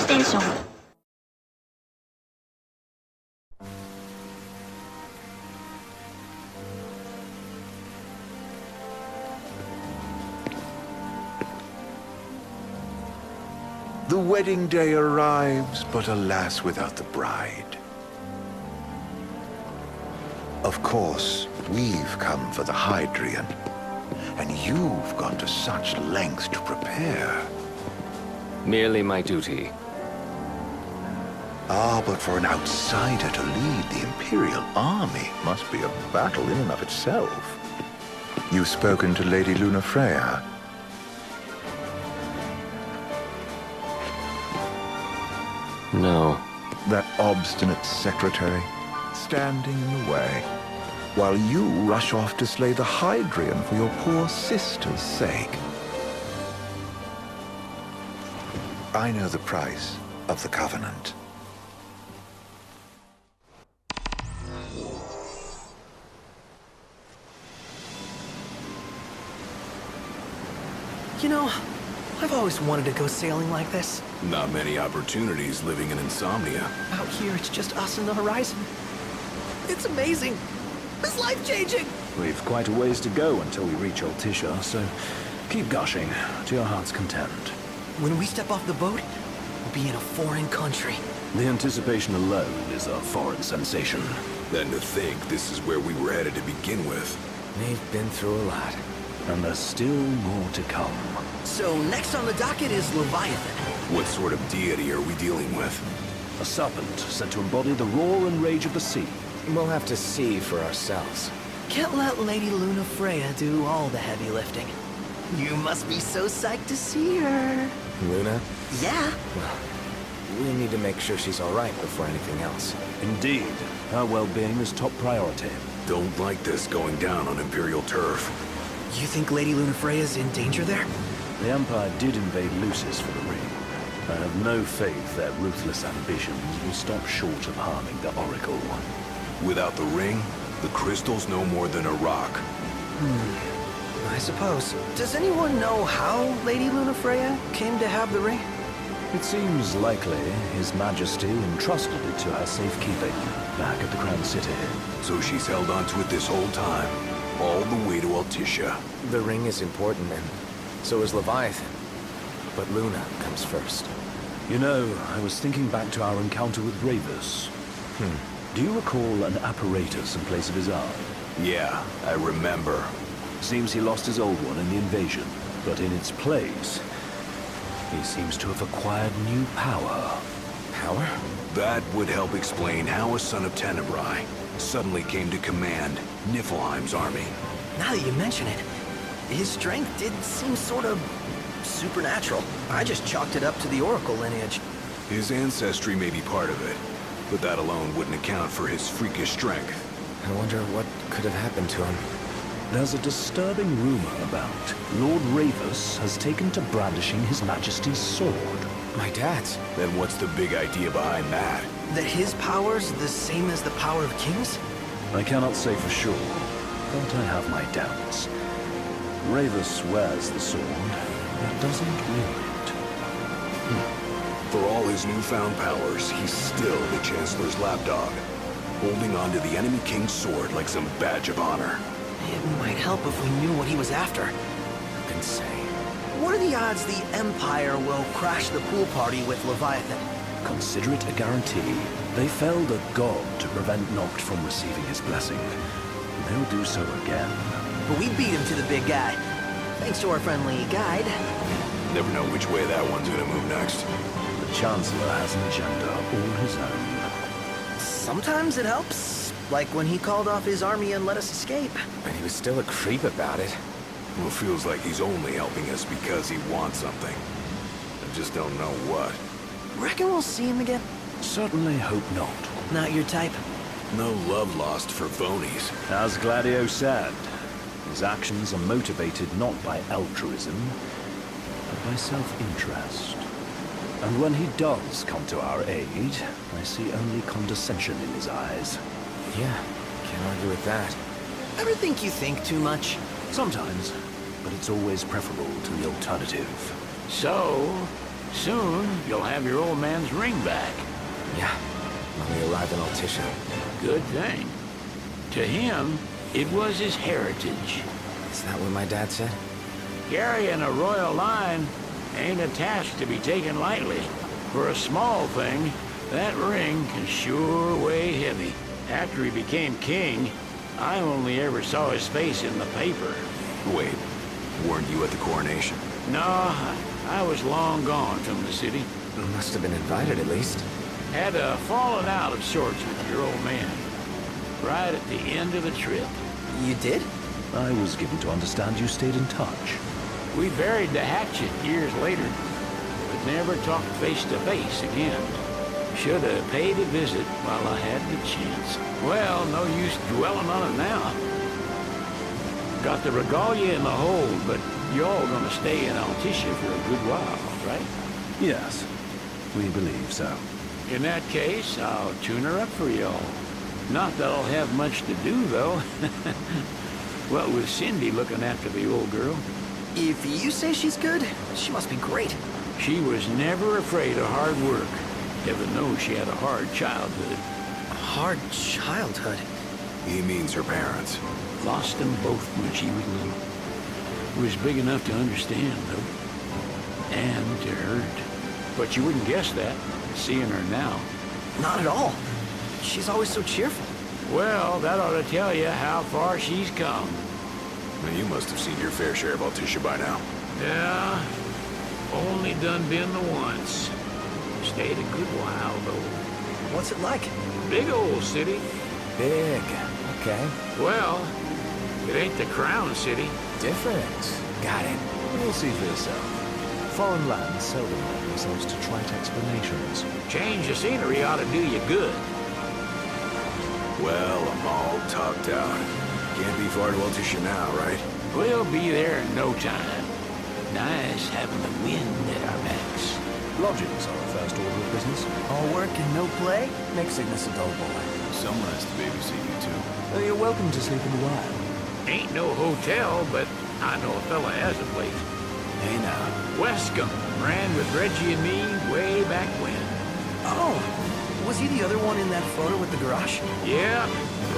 ステーション。The wedding day arrives, but alas, without the bride. Of course, we've come for the Hydraean, and you've gone to such lengths to prepare. Merely my duty. Ah, but for an outsider to lead the Imperial army must be a battle in and of itself. You've spoken to Lady Lunafreya. No. That obstinate secretary, standing in the way, while you rush off to slay the Hydraean for your poor sister's sake. I know the price of the Covenant. You know, I've always wanted to go sailing like this. Not many opportunities living in Insomnia. Out here, it's just us and the horizon. It's amazing. It's life-changing. We've quite a ways to go until we reach Altissia, so keep gushing to your heart's content. When we step off the boat, we'll be in a foreign country. The anticipation alone is a foreign sensation. Then to think this is where we were headed to begin with. They've been through a lot. And there's still more to come. So next on the docket is Leviathan. What sort of deity are we dealing with? A serpent said to embody the roar and rage of the sea. We'll have to see for ourselves. Can't let Lady Lunafreya do all the heavy lifting. You must be so psyched to see her. Luna? Yeah. Well, we need to make sure she's alright before anything else. Indeed, her well-being is top priority. Don't like this going down on Imperial turf. You think Lady Lunafreya's in danger there? The Empire did invade Lucis for the ring. I have no faith their ruthless ambitions will stop short of harming the Oracle. Without the ring, the crystal's no more than a rock. I suppose. Does anyone know how Lady Lunafreya came to have the ring? It seems likely His Majesty entrusted it to her safekeeping back at the Crown City. So she's held onto it this whole time, all the way to Altissia. The ring is important, and so is Leviathan. But Luna comes first. You know, I was thinking back to our encounter with Ravus. Do you recall an apparatus in place of his arm? Yeah, I remember. Seems he lost his old one in the invasion, but in its place, he seems to have acquired new power. Power? That would help explain how a son of Tenebrai suddenly came to command Niflheim's army. Now that you mention it, his strength did seem sort of supernatural. I just chalked it up to the Oracle lineage. His ancestry may be part of it, but that alone wouldn't account for his freakish strength. I wonder what could have happened to him. There's a disturbing rumor about Lord Ravus has taken to brandishing His Majesty's sword. My dad's. Then what's the big idea behind that? That his power's the same as the power of kings? I cannot say for sure, but I have my doubts. Ravus wears the sword, but doesn't wield it. For all his newfound powers, he's still the Chancellor's lapdog, holding on to the enemy king's sword like some badge of honor. It might help if we knew what he was after. You can say. What are the odds the Empire will crash the pool party with Leviathan? Consider it a guarantee. They felled a god to prevent Noct from receiving his blessing. They'll do so again. But we beat him to the big guy, thanks to our friendly guide. Never know which way that one's gonna move next. The Chancellor has an agenda all his own. Sometimes it helps, like when he called off his army and let us escape. But he was still a creep about it. Well, feels like he's only helping us because he wants something. I just don't know what. Reckon we'll see him again? Certainly hope not. Not your type? No love lost for phonies. As Gladio said, his actions are motivated not by altruism, but by self-interest. And when he does come to our aid, I see only condescension in his eyes. Yeah, can't argue with that. Ever think you think too much? Sometimes, but it's always preferable to the alternative. So, Soon, you'll have your old man's ring back. Yeah, when we arrive in Altissia. Good thing. To him, it was his heritage. Is that what my dad said? Carrying a royal line ain't a task to be taken lightly. For a small thing, that ring can sure weigh heavy. After he became king, I only ever saw his face in the paper. Wait, weren't you at the coronation? No, I was long gone from the city. Must have been invited at least. Had a falling out of sorts with your old man. Right at the end of the trip. You did? I was given to understand you stayed in touch. We buried the hatchet years later, but never talked face to face again. Should have paid a visit while I had the chance. Well, no use dwelling on it now. Got the regalia in the hold, but y'all gonna stay in Altissia for a good while, right? Yes, we believe so. In that case, I'll tune her up for y'all. Not that I'll have much to do, though. What with Cindy looking after the old girl? If you say she's good, she must be great. She was never afraid of hard work. Heaven knows she had a hard childhood. A hard childhood. He means her parents. Lost them both when she was little. Was big enough to understand, though. And to hurt. But you wouldn't guess that, seeing her now. Not at all. She's always so cheerful. Well, that ought to tell you how far she's come. Now, you must have seen your fair share of Altissia by now. Yeah, only done been the once. Stayed a good while, though. What's it like? Big old city. Big. Okay. Well, it ain't the crown city. Different. Got it. You'll see for yourself. Foreign lands seldom lend themselves to trite explanations. Change of scenery ought to do you good. Well, I'm all topped out. Can't be far to Altissia now, right? We'll be there in no time. Nice having the wind at our backs. Lodgings are a first order of business. All work and no play? Make Cygnus a dull boy. Someone has to babysit you, too. You're welcome to sleep in the wild. Ain't no hotel, but I know a fella has a place. Hey, now. Westcomb ran with Reggie and me way back when. Oh, was he the other one in that photo with the garage? Yeah,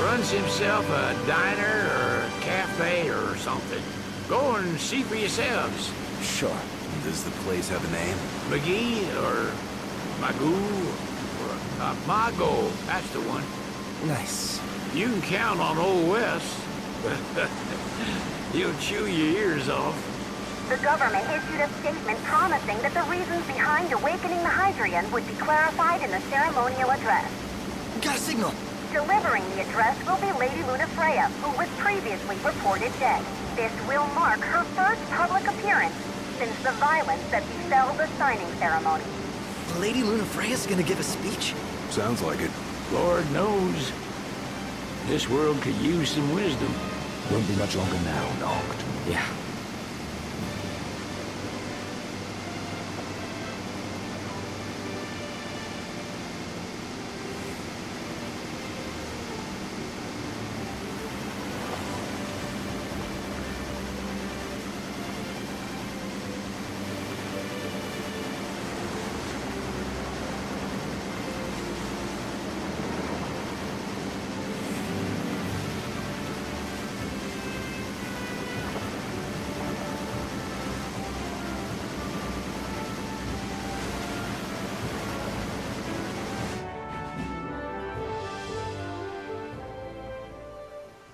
runs himself a diner or a cafe or something. Go and see for yourselves. Sure. Does the place have a name? McGee or Magoo or Mago, that's the one. Nice. You can count on Old West. He'll chew your ears off. The government issued a statement promising that the reasons behind awakening the Hydraean would be clarified in the ceremonial address. Got a signal. Delivering the address will be Lady Lunafreya, who was previously reported dead. This will mark her first public appearance since the violence that befell the signing ceremony. Lady Lunafreya's gonna give a speech? Sounds like it. Lord knows. This world could use some wisdom. Won't be much longer now, Noct. Yeah.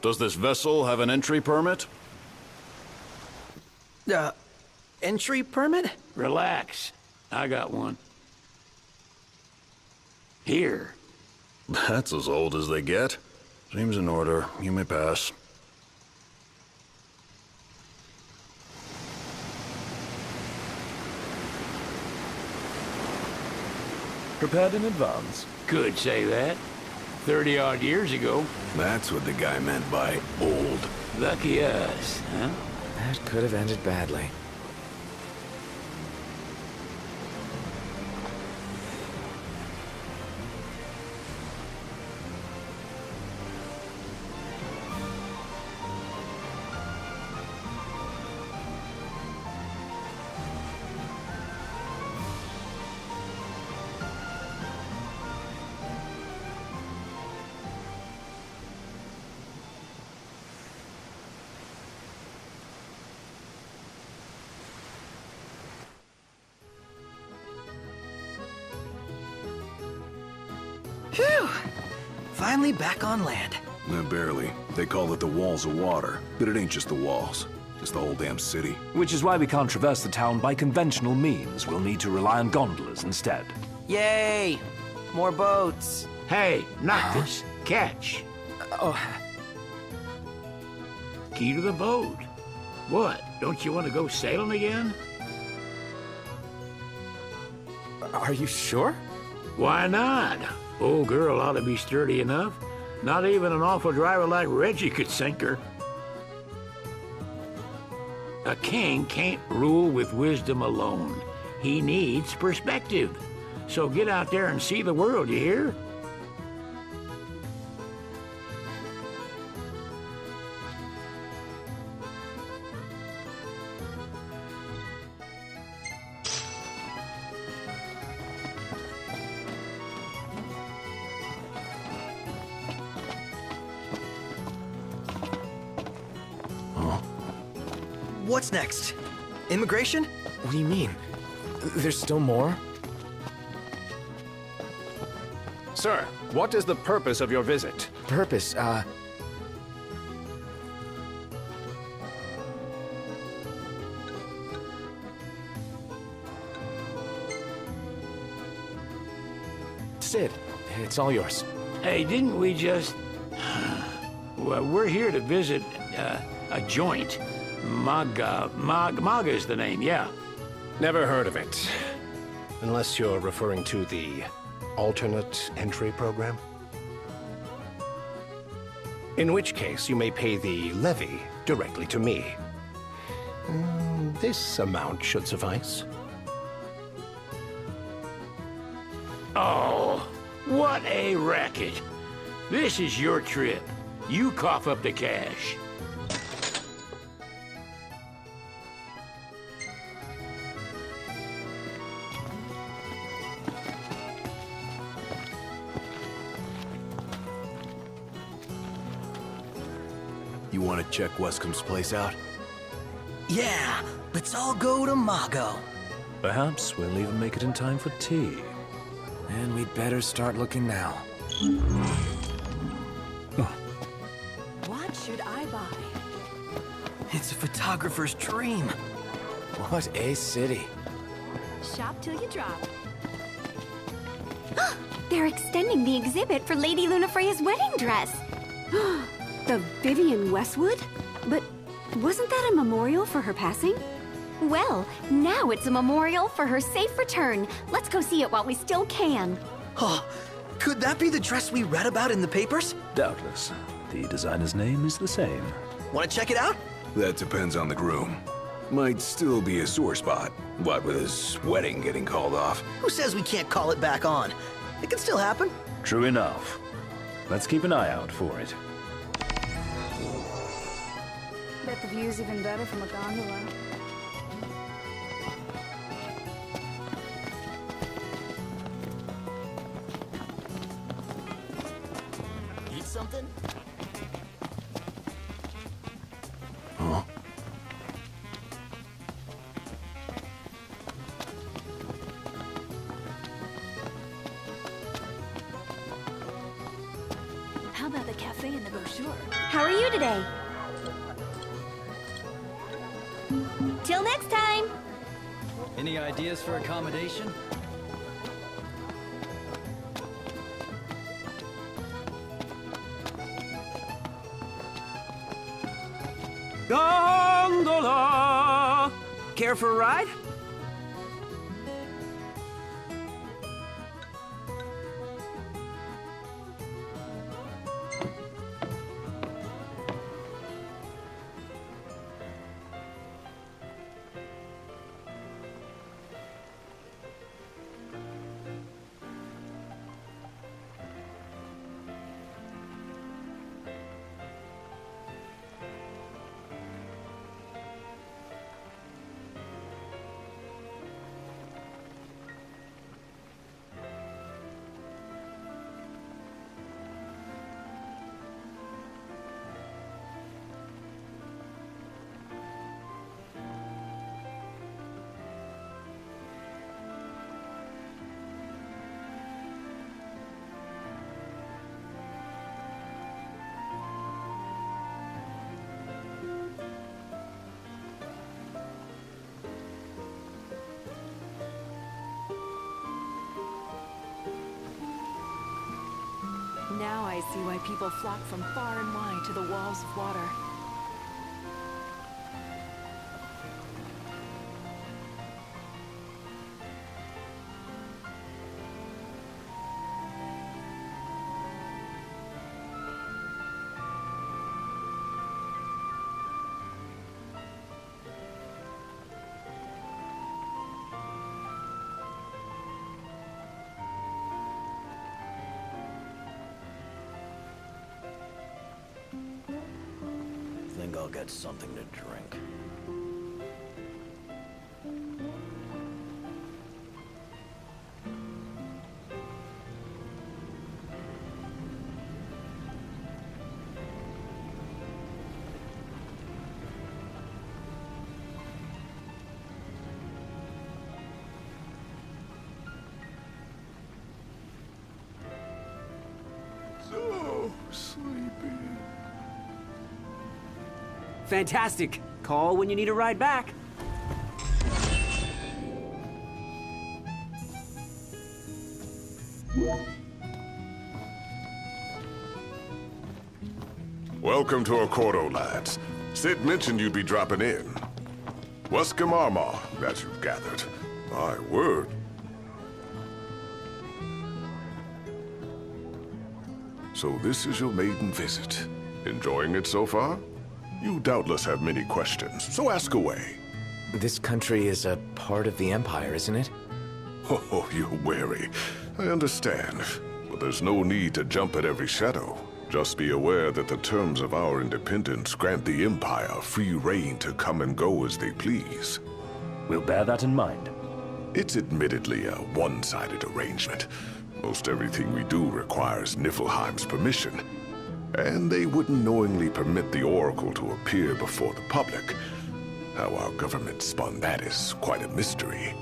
Does this vessel have an entry permit? Entry permit? Relax. I got one. Here. That's as old as they get. Seems in order. You may pass. Prepared in advance? Could say that. 30-odd years ago. That's what the guy meant by old. Lucky us, huh? That could have ended badly. Phew! Finally back on land. Barely. They call it the Walls of Water, but it ain't just the walls. It's the whole damn city. Which is why we can't traverse the town by conventional means. We'll need to rely on gondolas instead. Yay! More boats. Hey, Noctis, catch. Oh, Key to the boat. What, don't you want to go sailing again? Are you sure? Why not? Old girl ought to be sturdy enough. Not even an awful driver like Reggie could sink her. A king can't rule with wisdom alone. He needs perspective. So get out there and see the world, you hear? what's next? Immigration? What do you mean? There's still more? Sir, what is the purpose of your visit? Purpose, Sid, it's all yours. Hey, didn't we just... Well, we're here to visit a joint. Maga is the name, yeah. Never heard of it. Unless you're referring to the alternate entry program. In which case, you may pay the levy directly to me. This amount should suffice. Oh, what a racket. This is your trip. You cough up the cash. You want to check Wescom's place out? Yeah, let's all go to Mago. Perhaps we'll even make it in time for tea. And we'd better start looking now. What should I buy? It's a photographer's dream. What a city. Shop till you drop. They're extending the exhibit for Lady Lunafreya's wedding dress. The Vivian Westwood? But wasn't that a memorial for her passing? Well, now it's a memorial for her safe return. Let's go see it while we still can. Oh, could that be the dress we read about in the papers? Doubtless. The designer's name is the same. Want to check it out? That depends on the groom. Might still be a sore spot. What with his wedding getting called off? Who says we can't call it back on? It can still happen. True enough. Let's keep an eye out for it. Bet the view's even better from a gondola. Eat something? Huh? How about the cafe in the brochure? How are you today? Till next time! Any ideas for accommodation? Gondola! Care for a ride? I see why people flock from far and wide to the walls of water. Think I'll get something to drink. So sleepy. Fantastic. Call when you need a ride back. Welcome to Accordo, lads. Sid mentioned you'd be dropping in. Wescamarma, as you've gathered. My word. So this is your maiden visit. Enjoying it so far? You doubtless have many questions, so ask away. This country is a part of the Empire, isn't it? Oh, you're wary. I understand. But there's no need to jump at every shadow. Just be aware that the terms of our independence grant the Empire free reign to come and go as they please. We'll bear that in mind. It's admittedly a one-sided arrangement. Most everything we do requires Niflheim's permission. And they wouldn't knowingly permit the Oracle to appear before the public. How our government spun that is quite a mystery.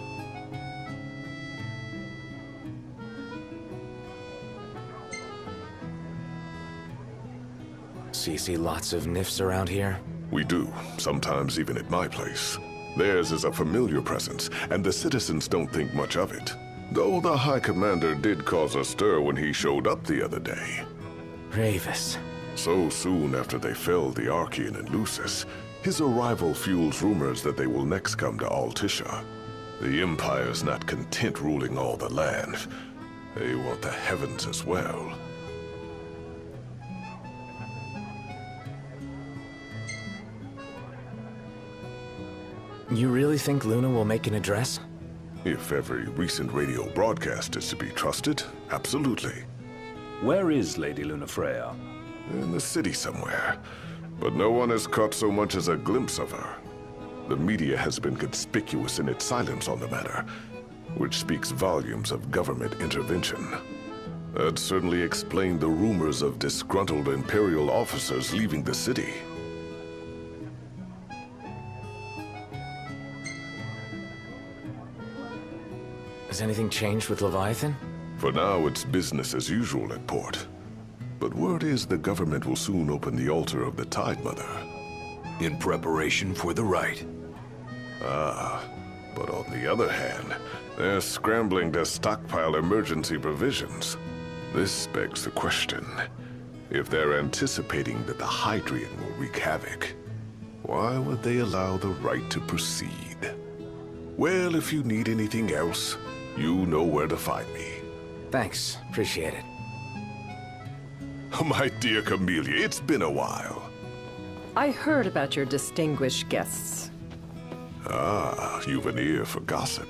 So you see lots of Nifs around here? We do, sometimes even at my place. Theirs is a familiar presence, and the citizens don't think much of it. Though the High Commander did cause a stir when he showed up the other day. Ravis. So soon after they felled the Archean and Lucis, his arrival fuels rumors that they will next come to Altissia. The Empire's not content ruling all the land. They want the heavens as well. You really think Luna will make an address? If every recent radio broadcast is to be trusted, absolutely. Where is Lady Lunafreya? In the city somewhere. But no one has caught so much as a glimpse of her. The media has been conspicuous in its silence on the matter, which speaks volumes of government intervention. That certainly explained the rumors of disgruntled Imperial officers leaving the city. Has anything changed with Leviathan? For now, it's business as usual at port. But word is the government will soon open the altar of the Tide Mother. In preparation for the rite. Ah, but on the other hand, they're scrambling to stockpile emergency provisions. This begs the question, if they're anticipating that the Hydraean will wreak havoc, why would they allow the rite to proceed? Well, if you need anything else, you know where to find me. Thanks, appreciate it. My dear Camellia, it's been a while. I heard about your distinguished guests. Ah, you've an ear for gossip.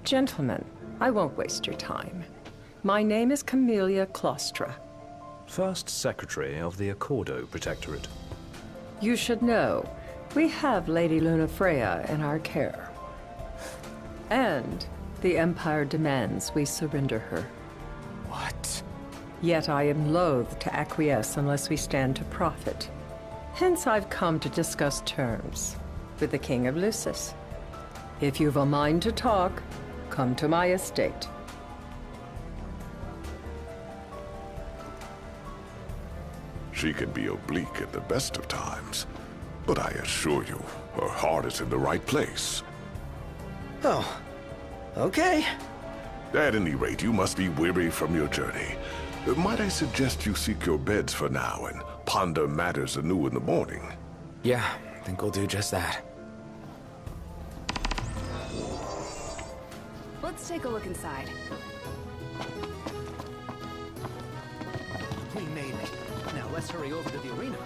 Gentlemen, I won't waste your time. My name is Camellia Claustra. First Secretary of the Accordo Protectorate. You should know, we have Lady Lunafreya in our care. And the Empire demands we surrender her. What? Yet I am loath to acquiesce unless we stand to profit. Hence I've come to discuss terms with the King of Lucis. If you've a mind to talk, come to my estate. She can be oblique at the best of times, but I assure you, her heart is in the right place. Oh, Okay. At any rate, you must be weary from your journey. Might I suggest you seek your beds for now and ponder matters anew in the morning? Yeah, I think we'll do just that. Let's take a look inside. We made it. Now let's hurry over to the arena.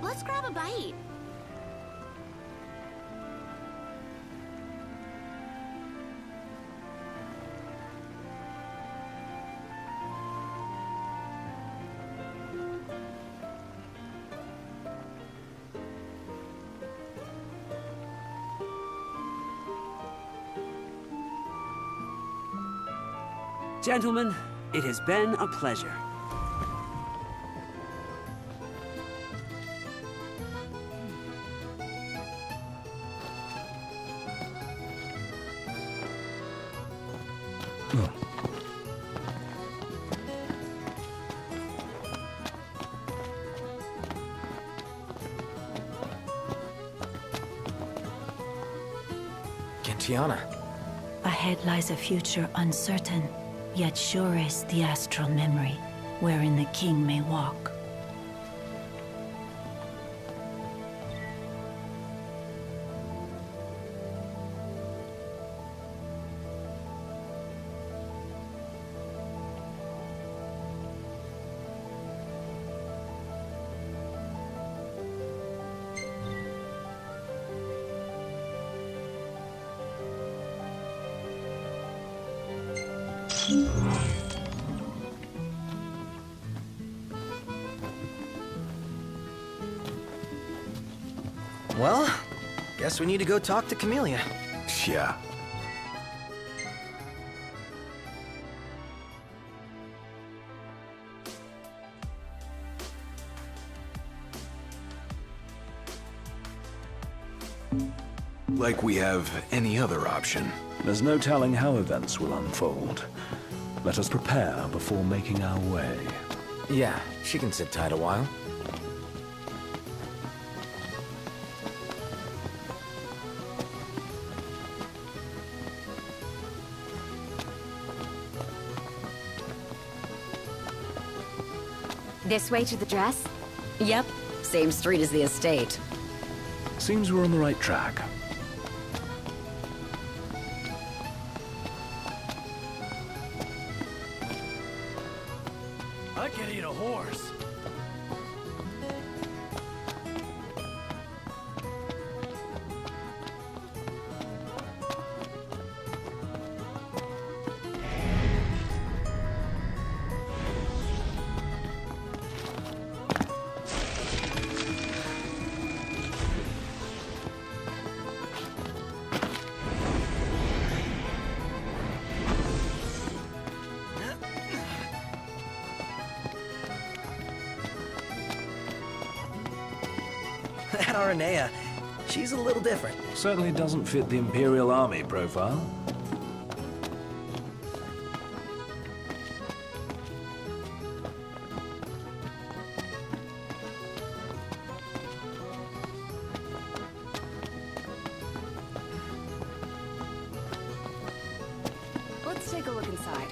Let's grab a bite. Gentlemen, it has been a pleasure. Gentiana. Ahead lies a future uncertain, yet sure is the astral memory, wherein the king may walk. Well, guess we need to go talk to Camellia. Yeah. Like we have any other option. There's no telling how events will unfold. Let us prepare before making our way. Yeah, she can sit tight a while. This way to the dress? Yep, same street as the estate. Seems we're on the right track. I could eat a horse. That Aranea, she's a little different. Certainly doesn't fit the Imperial Army profile. Let's take a look inside.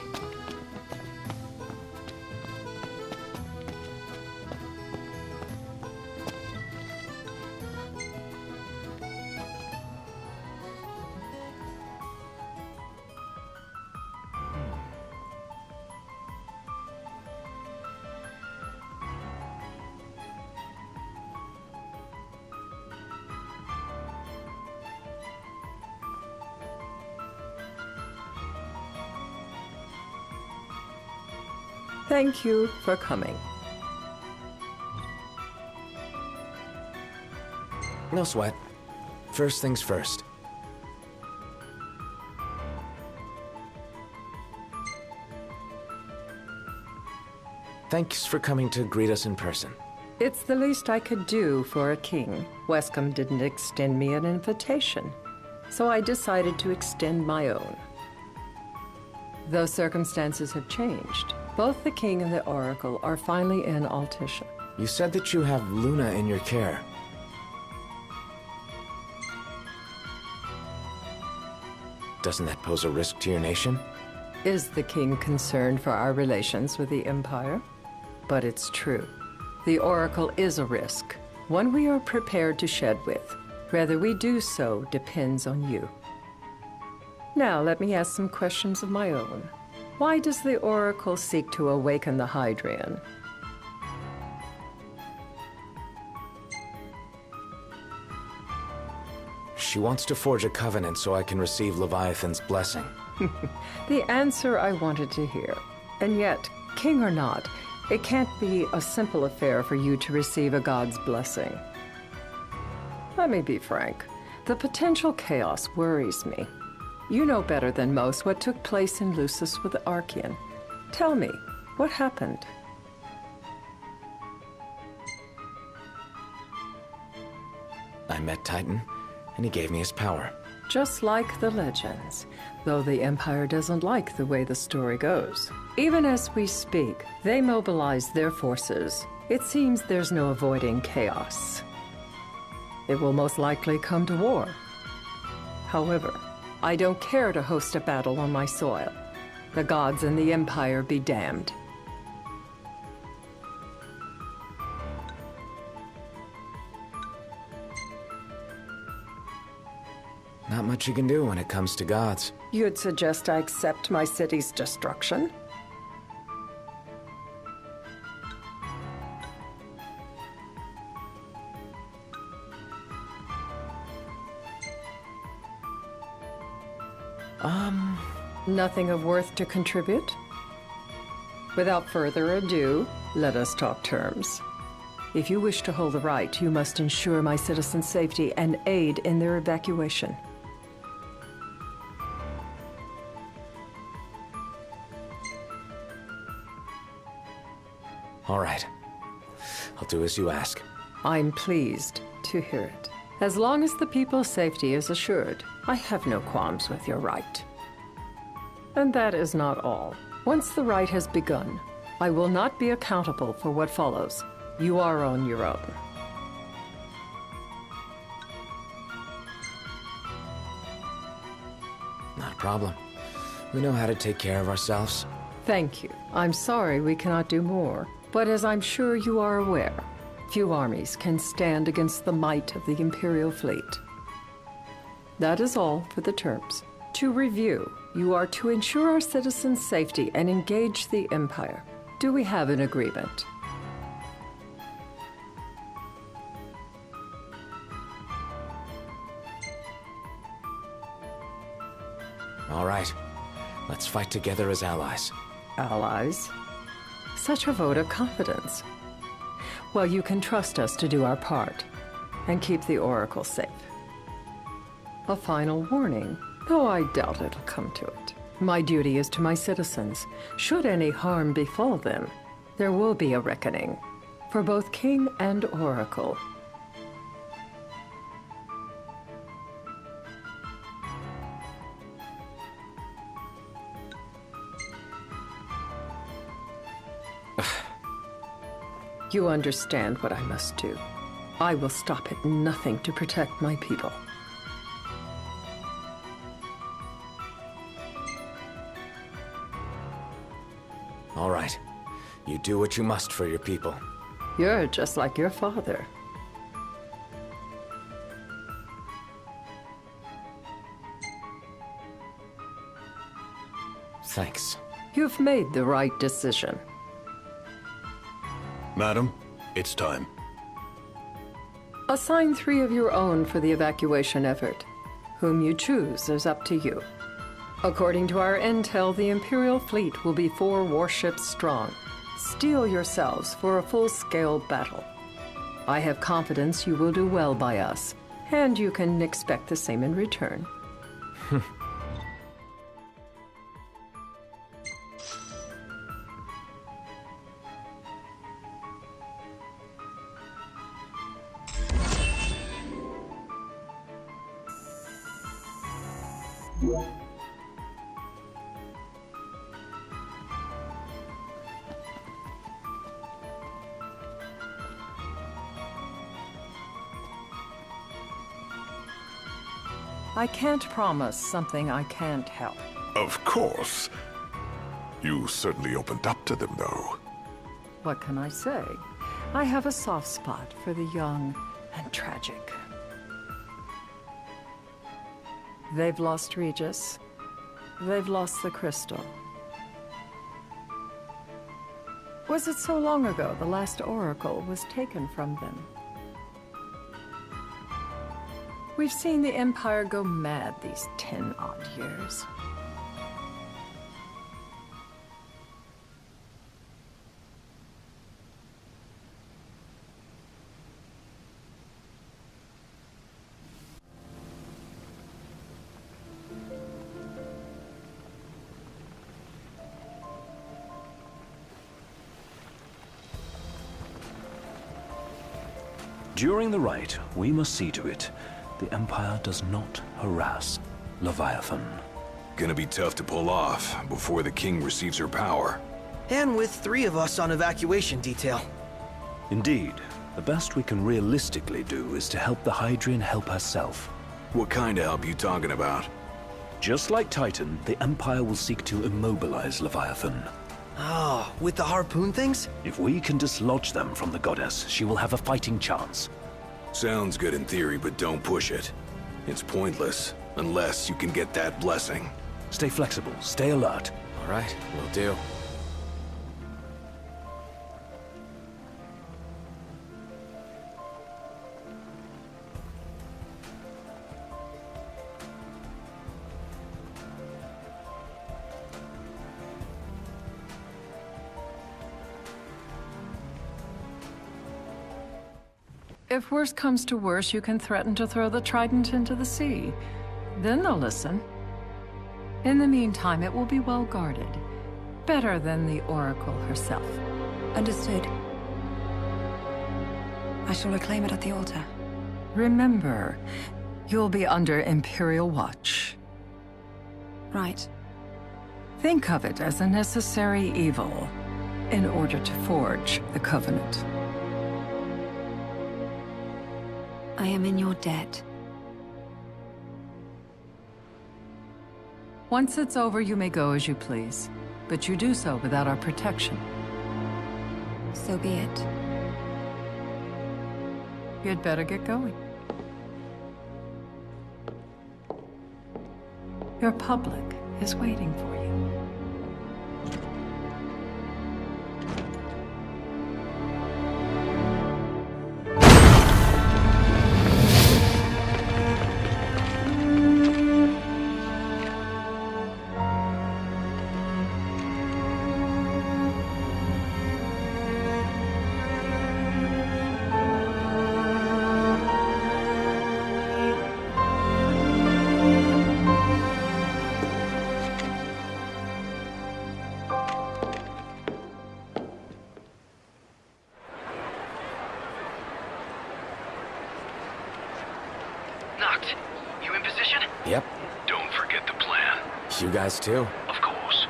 Thank you for coming. No sweat. First things first. Thanks for coming to greet us in person. It's the least I could do for a king. Wescombe didn't extend me an invitation, so I decided to extend my own. Though circumstances have changed, both the king and the oracle are finally in Altissia. You said that you have Luna in your care. Doesn't that pose a risk to your nation? Is the king concerned for our relations with the Empire? But it's true. The oracle is a risk, one we are prepared to shed with. Whether we do so depends on you. Now let me ask some questions of my own. Why does the oracle seek to awaken the Hydraean? She wants to forge a covenant so I can receive Leviathan's blessing. The answer I wanted to hear. And yet, king or not, it can't be a simple affair for you to receive a god's blessing. Let me be frank. The potential chaos worries me. You know better than most what took place in Lucis with the Archean. Tell me, what happened? I met Titan, and he gave me his power. Just like the legends, though the Empire doesn't like the way the story goes. Even as we speak, they mobilize their forces. It seems there's no avoiding chaos. It will most likely come to war. However, I don't care to host a battle on my soil. The gods and the Empire be damned. Not much you can do when it comes to gods. You'd suggest I accept my city's destruction? Nothing of worth to contribute? Without further ado, let us talk terms. If you wish to hold the right, you must ensure my citizens' safety and aid in their evacuation. All right. I'll do as you ask. I'm pleased to hear it. As long as the people's safety is assured, I have no qualms with your right. And that is not all. Once the rite has begun, I will not be accountable for what follows. You are on your own. Not a problem. We know how to take care of ourselves. Thank you. I'm sorry we cannot do more, but as I'm sure you are aware, few armies can stand against the might of the Imperial fleet. That is all for the terms. To review, you are to ensure our citizens' safety and engage the Empire. Do we have an agreement? All right. Let's fight together as allies. Allies? Such a vote of confidence. Well, you can trust us to do our part and keep the Oracle safe. A final warning, though I doubt it'll come to it. My duty is to my citizens. Should any harm befall them, there will be a reckoning for both King and Oracle. You understand what I must do. I will stop at nothing to protect my people. All right. You do what you must for your people. You're just like your father. Thanks. You've made the right decision. Madam, it's time. Assign 3 of your own for the evacuation effort. Whom you choose is up to you. According to our intel, the Imperial fleet will be 4 warships strong. Steel yourselves for a full-scale battle. I have confidence you will do well by us, and you can expect the same in return. I can't promise something I can't help. Of course. You certainly opened up to them, though. What can I say? I have a soft spot for the young and tragic. They've lost Regis. They've lost the crystal. Was it so long ago the last oracle was taken from them? We've seen the Empire go mad these 10-odd years. During the rite, we must see to it the Empire does not harass Leviathan. Gonna be tough to pull off before the king receives her power. And with 3 of us on evacuation detail. Indeed, the best we can realistically do is to help the Hydraean help herself. What kind of help you talking about? Just like Titan, the Empire will seek to immobilize Leviathan. Oh, with the harpoon things? If we can dislodge them from the goddess, she will have a fighting chance. Sounds good in theory, but don't push it. It's pointless, unless you can get that blessing. Stay flexible, stay alert. All right, will do. If worse comes to worse, you can threaten to throw the trident into the sea. Then they'll listen. In the meantime, it will be well guarded. Better than the Oracle herself. Understood. I shall reclaim it at the altar. Remember, you'll be under Imperial watch. Right. Think of it as a necessary evil in order to forge the Covenant. I am in your debt. Once it's over, you may go as you please, but you do so without our protection. So be it. You'd better get going. Your public is waiting for you. You guys too? Of course.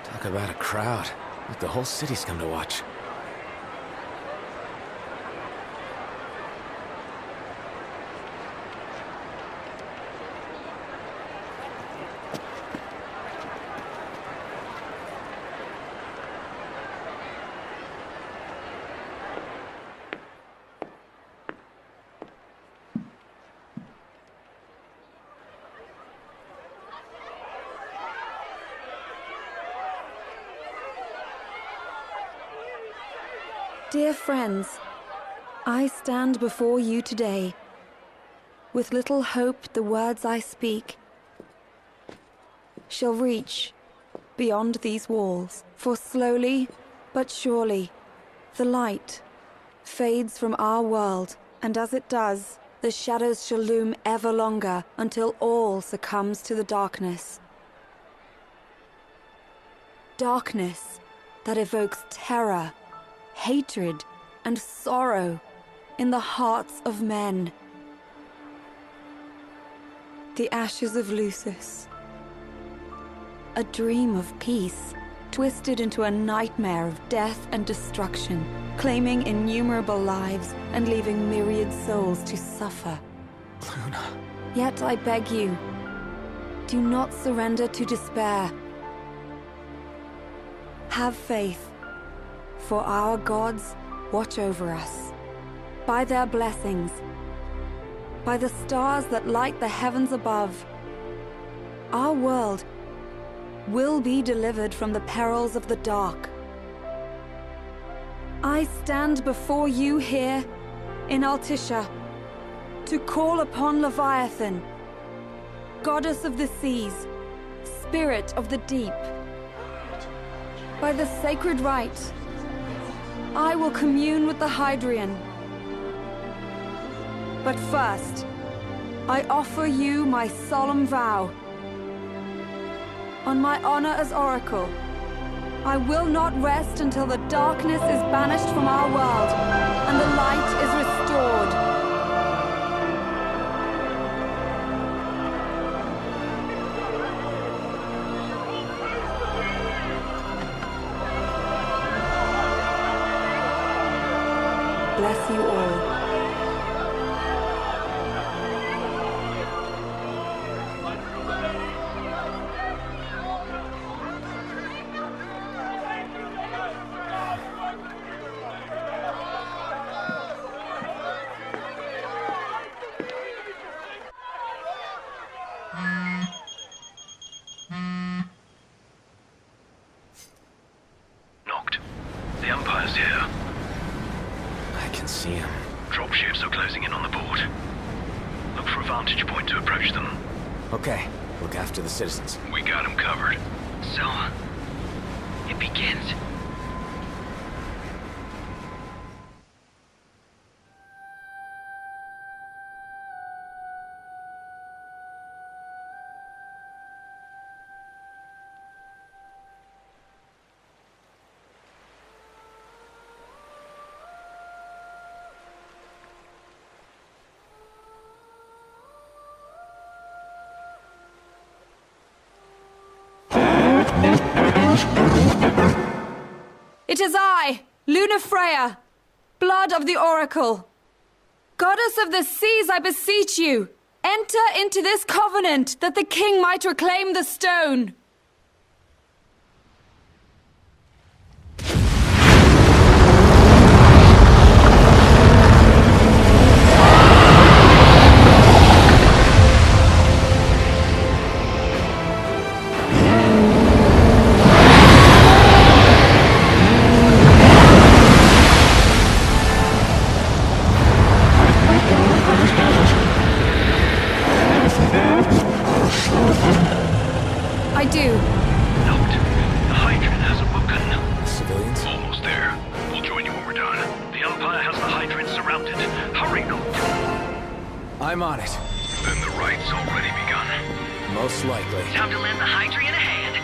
Talk about a crowd. Like the whole city's come to watch. Dear friends, I stand before you today. With little hope the words I speak shall reach beyond these walls. For slowly but surely the light fades from our world, and as it does, the shadows shall loom ever longer until all succumbs to the darkness. Darkness that evokes terror, hatred, and sorrow in the hearts of men. The ashes of Lucis. A dream of peace, twisted into a nightmare of death and destruction, claiming innumerable lives and leaving myriad souls to suffer. Luna. Yet I beg you, do not surrender to despair. Have faith, for our gods watch over us. By their blessings, by the stars that light the heavens above, our world will be delivered from the perils of the dark. I stand before you here in Altissia to call upon Leviathan, goddess of the seas, spirit of the deep. By the sacred rite, I will commune with the Hydraean. But first, I offer you my solemn vow. On my honor as Oracle, I will not rest until the darkness is banished from our world and the light is restored. Bless you all. Noct. The Empire's here. I can see him. Dropships are closing in on the port. Look for a vantage point to approach them. Okay, look after the citizens. We got them covered. So, it begins. It is I, Lunafreya, blood of the Oracle. Goddess of the seas, I beseech you, enter into this covenant that the king might reclaim the stone. I do. Noct. The Hydraean has awoken. Civilians? Almost there. We'll join you when we're done. The Empire has the Hydraean surrounded. Hurry, Noct. I'm on it. Then the rite's already begun. Most likely. Time to lend the Hydraean a hand.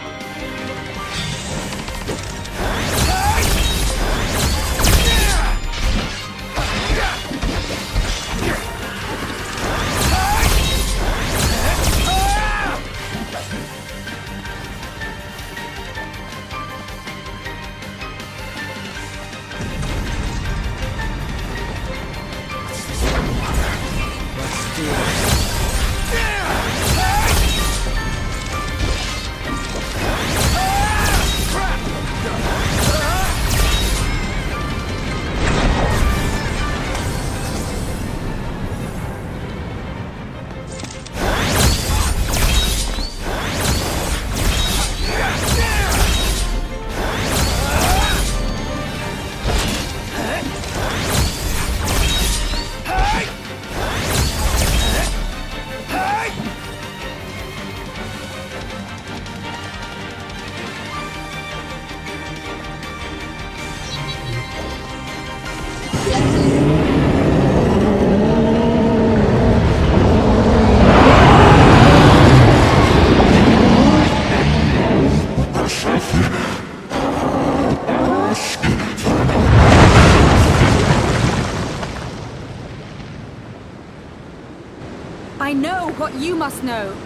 I know what you must know.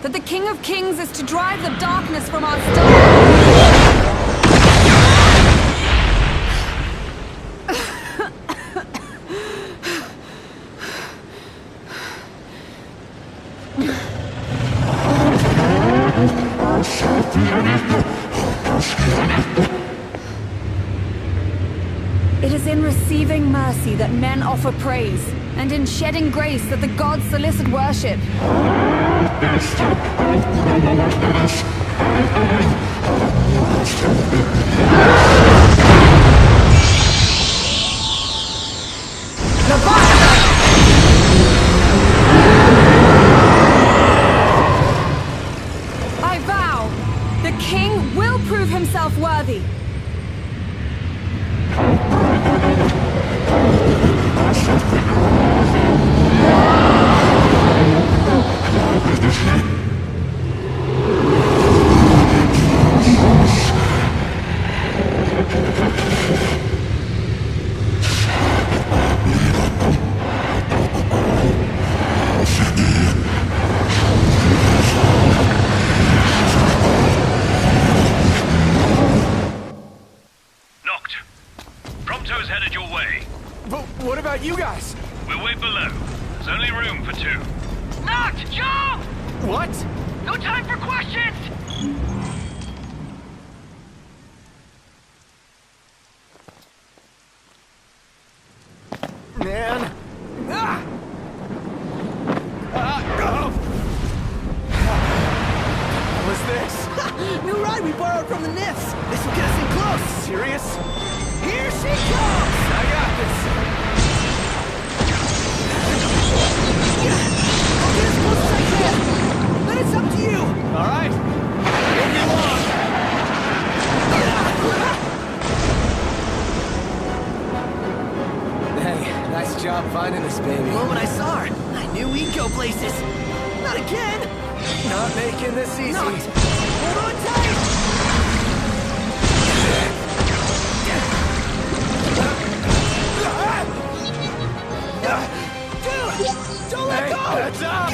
That the King of Kings is to drive the darkness from our star. It is in receiving mercy that men offer praise, and in shedding grace that the gods solicit worship. I vow, the king will prove himself worthy. Noct. Prompto's headed your way. But what about you guys? We'll wait below. There's only room for two. Noct, jump! What? No time for questions! Man. What was this? New ride we borrowed from the Nifs. This will get us in close. Serious? Here she comes! I got this. I'll get as close as I can. Then it's up to you. All right. Won't be long. Hey, nice job finding this baby. The moment I saw her, I knew we'd go places. Not again. Not making this easy. Hold on tight. Dude, don't let go. Heads up.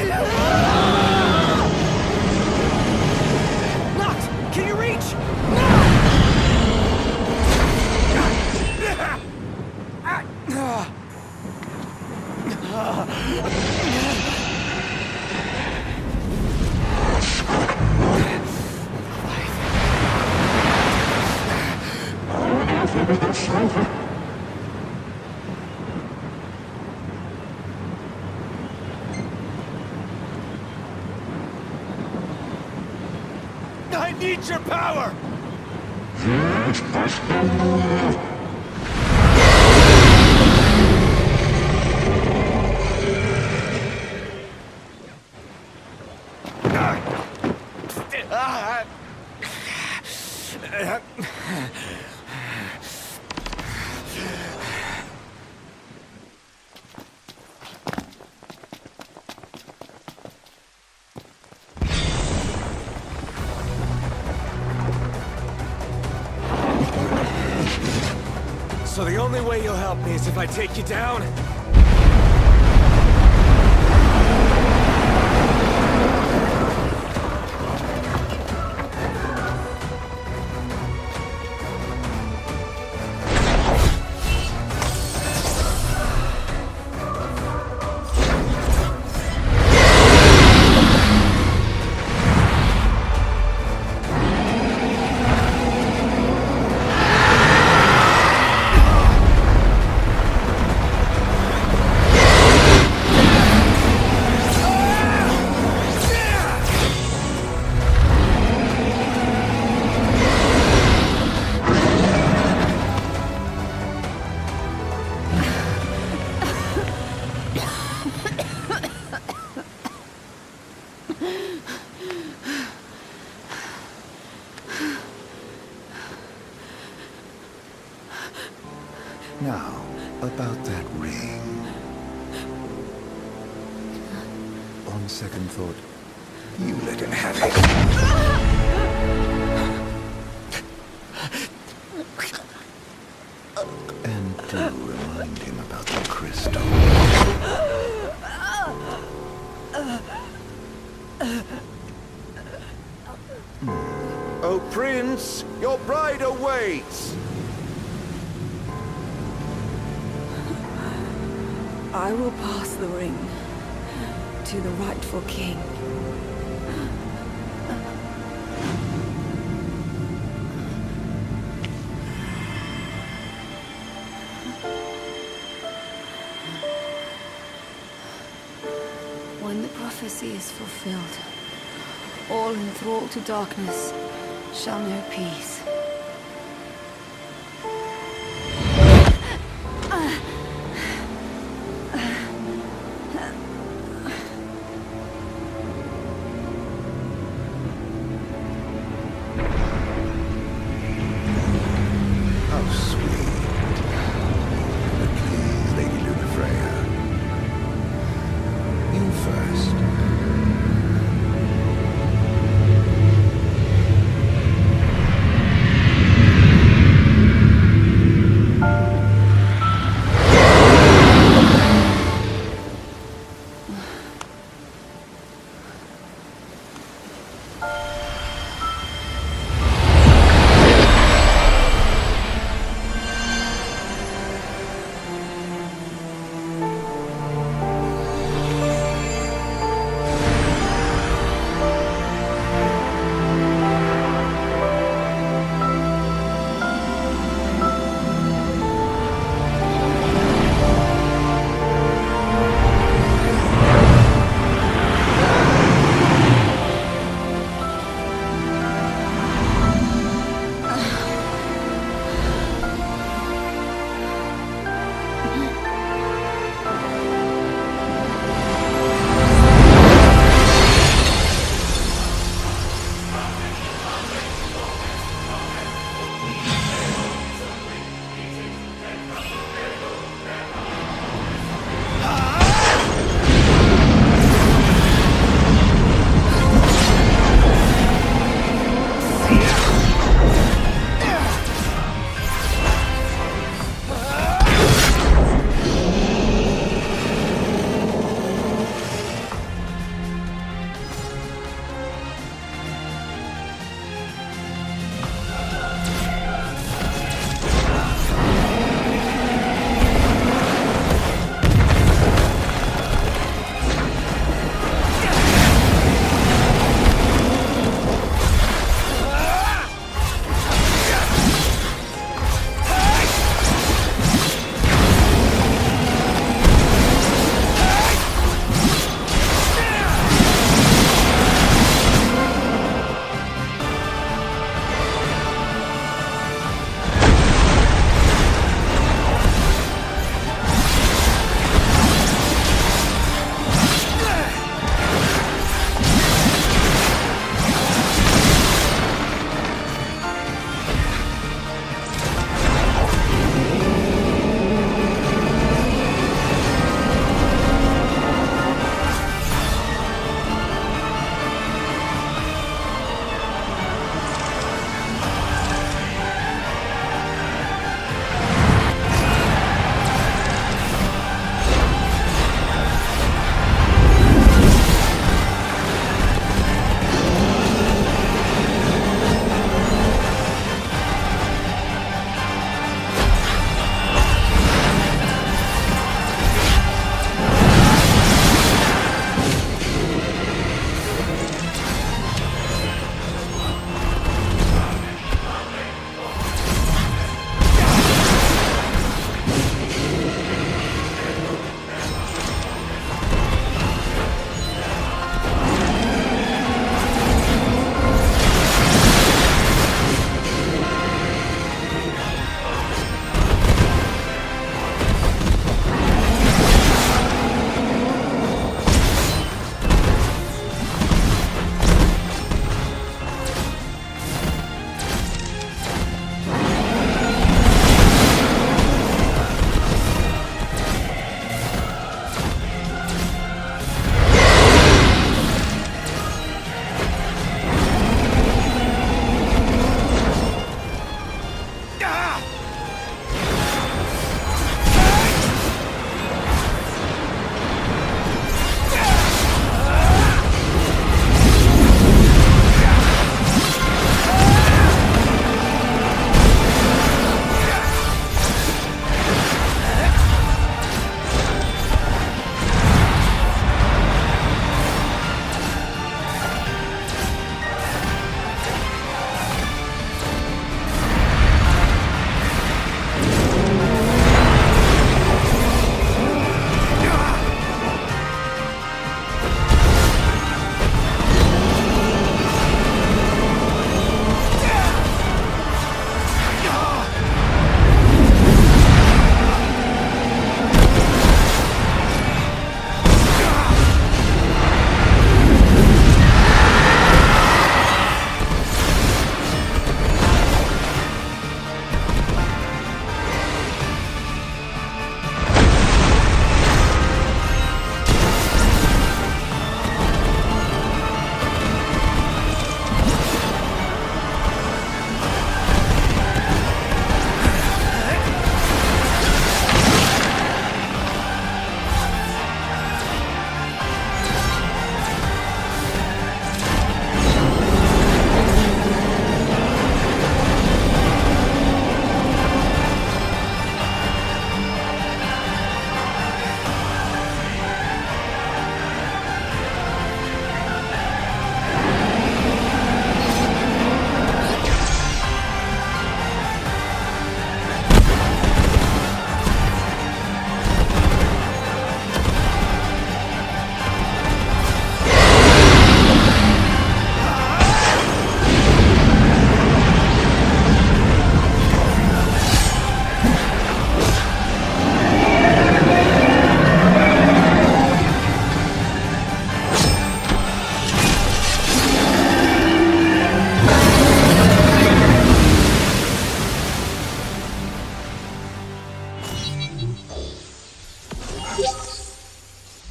Noct, can you reach? I need your power! So the only way you'll help me is if I take you down? Now, about that ring. On second thought, you let him have it. And do remind him about the crystal. Oh, Prince, your bride awaits! I will pass the ring to the rightful king. When the prophecy is fulfilled, all enthralled to darkness shall know peace. How sweet. But please, Lady Lunafreya. You first.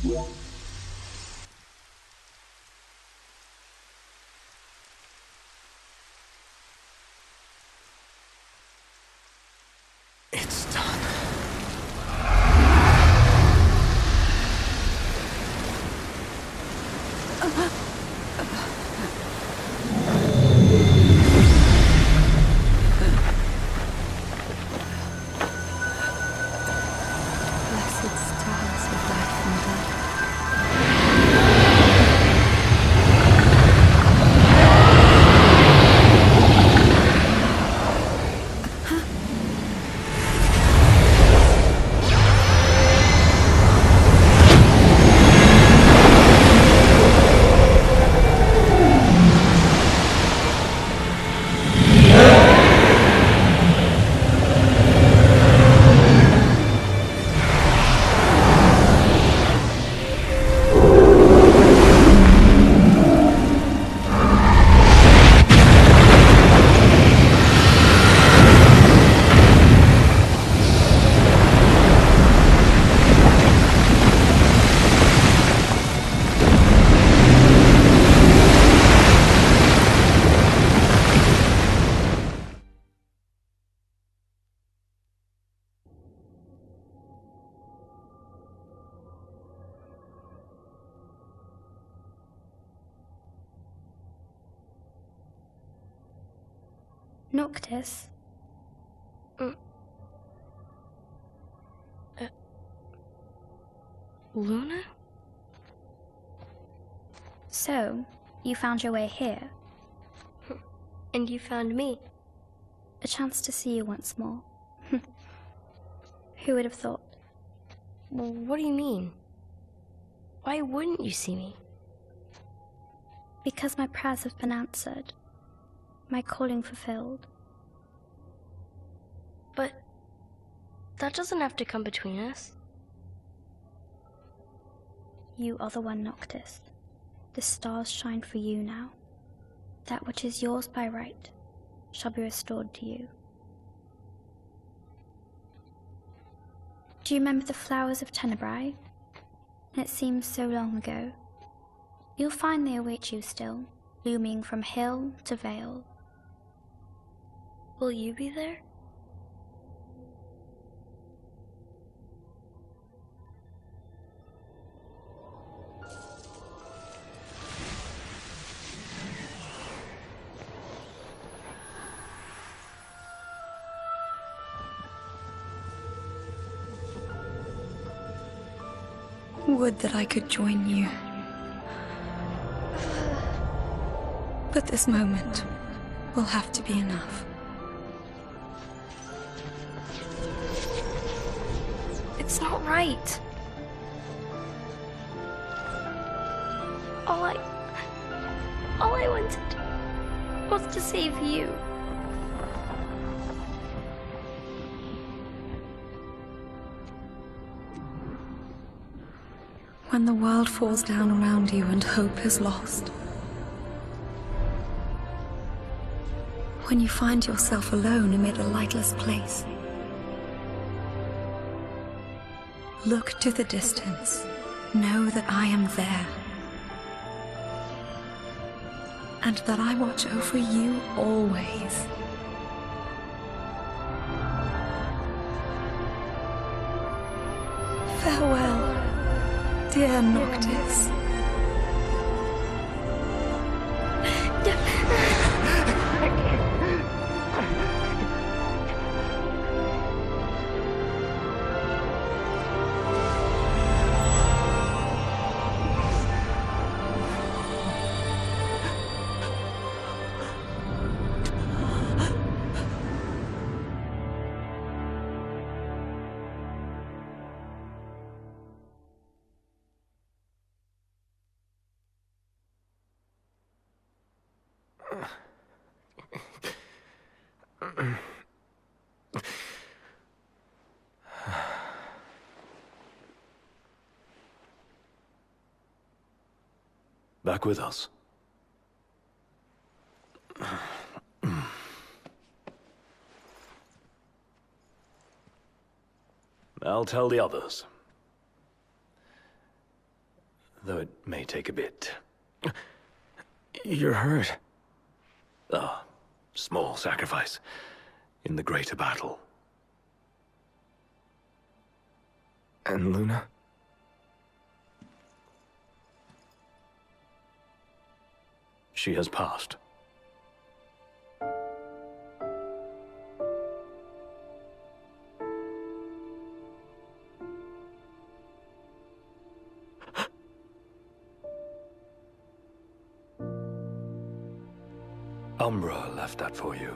It's done. Blessed stars of life and death. Noctis? Luna? So, you found your way here. And you found me. A chance to see you once more. Who would have thought? Well, what do you mean? Why wouldn't you see me? Because my prayers have been answered. My calling fulfilled. But that doesn't have to come between us. You are the one, Noctis. The stars shine for you now. That which is yours by right shall be restored to you. Do you remember the flowers of Tenebrae? It seems so long ago. You'll find they await you still, looming from hill to vale. Will you be there? Would that I could join you. But this moment will have to be enough. It's not right. All I wanted was to save you. When the world falls down around you and hope is lost. When you find yourself alone amid a lightless place. Look to the distance. Know that I am there. And that I watch over you always. Farewell, dear Noctis. Back with us. I'll tell the others. though it may take a bit. You're hurt. Ah, small sacrifice in the greater battle. And Luna? She has passed. Umbra left that for you.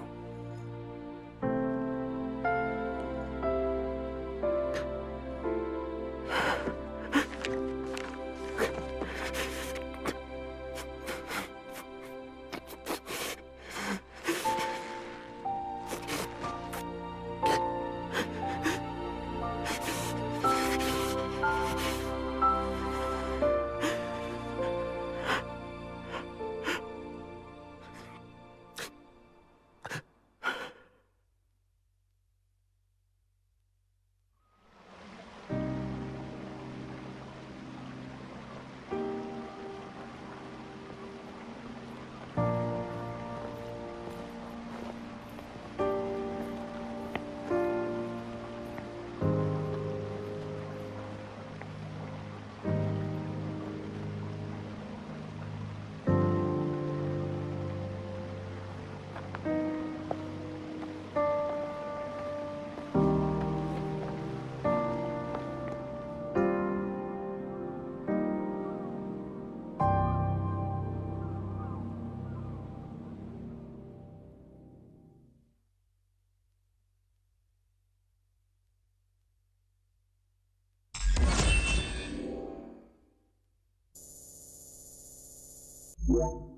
Yeah.